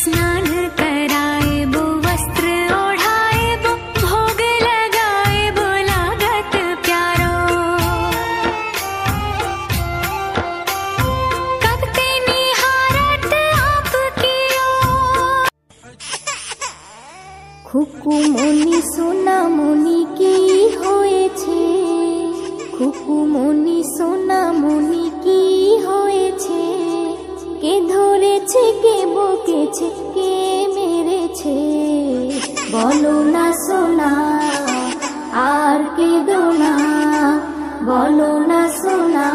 स्नान कराएबो वस्त्र ओढ़ाएबो भोग लगाएबो लागत प्यारो। कब ते निहारत आपकी ओर। খুকুমনি সোনামণি কি হয়েছে, খুকুমনি সোনামণি কি হয়েছে, কে ধরেছে কে বকেছে কে মেরেছে, বলো না সোনা আর কেঁদো না, বলো না সোনা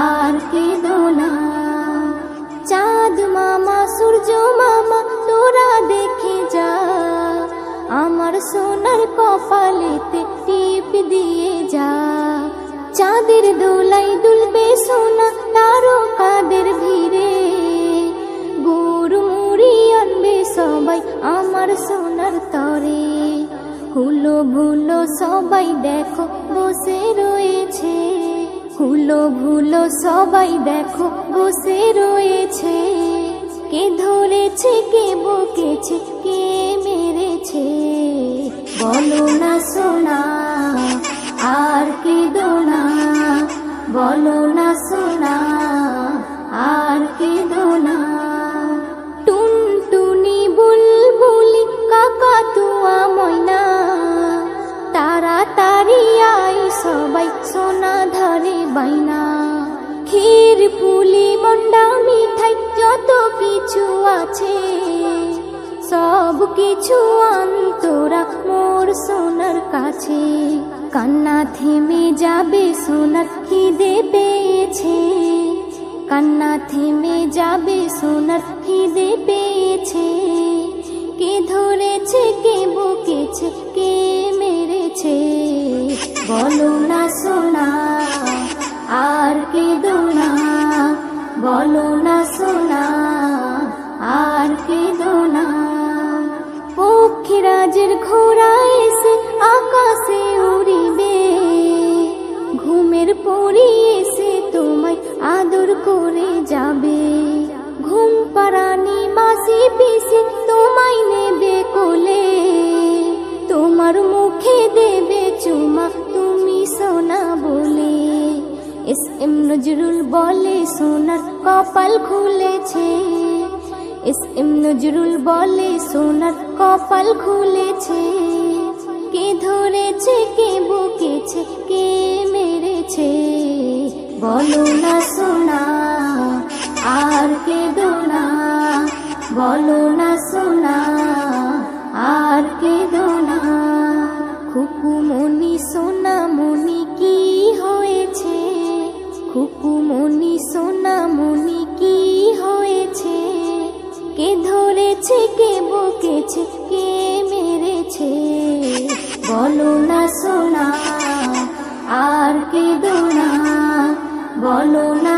আর কেঁদো না। চাঁদ মামা সূর্য মামা তোরা দেখে যা, আমার সোনার কপালেতে টিপ দিয়ে যা। চাঁদের দোলাই দুলবে সোনা তারকাদের ভিড়ে, গুড় মুড়ি আনবে সবাই আমার সোনার তরে। হুলো ভুলো সবাই দেখো বসে রয়েছে, হুলো ভুলো সবাই দেখো বসে রয়েছে, কে ধরেছে কে বকেছে কে মেরেছে, বলো না সোনা আর কেঁদো না, বলো না সোনা আর কেঁদো না। টুনটুনি বুলবুলি কাকাতুয়া ময়না, তাড়াতাড়ি আই সবাই সোনা ধরে বাইনা। ক্ষীর পুলি মন্ডা মিঠাই যত কিছু আছে, সব কিছু আন্তরা মোর সোনার কাছে। কান্না থেমে যাবে সোনার খিদে পেয়েছে, কান্না থেমে যাবে সোনার খিদে পেয়েছে, কে ধরেছে কে বকেছে কে মেরেছে, বলো না সোনা আর কেঁদো না, বলো না সোনা আর কেঁদো না। পক্ষীরাজের ঘোড়া এসে আকাশে উড়িবে, ঘুমের পরি এসে তোমায় আদর করে যাবে। ঘুম পাড়ানি মাসি পিসি তোমায় নেবে কোলে, তোমার মুখে দেবে চুমা তুমি সোনা বলে। এস এম নজরুল বলে সোনার কপাল খুলেছে, এস এম নজরুল বলে সোনার কপাল খুলেছে, কে ধরেছে কে বকেছে কে মেরেছে, বলো না সোনা আর কেঁদো না, বলো না সোনা আর কেঁদো না। খুকুমনি সোনামণি কি হয়েছে, খুকুমনি সোনামণি কি হয়েছে, কে ধরেছে কে বকেছে কে মেরেছে, বলো না সোনা আর কেঁদো না, বলো না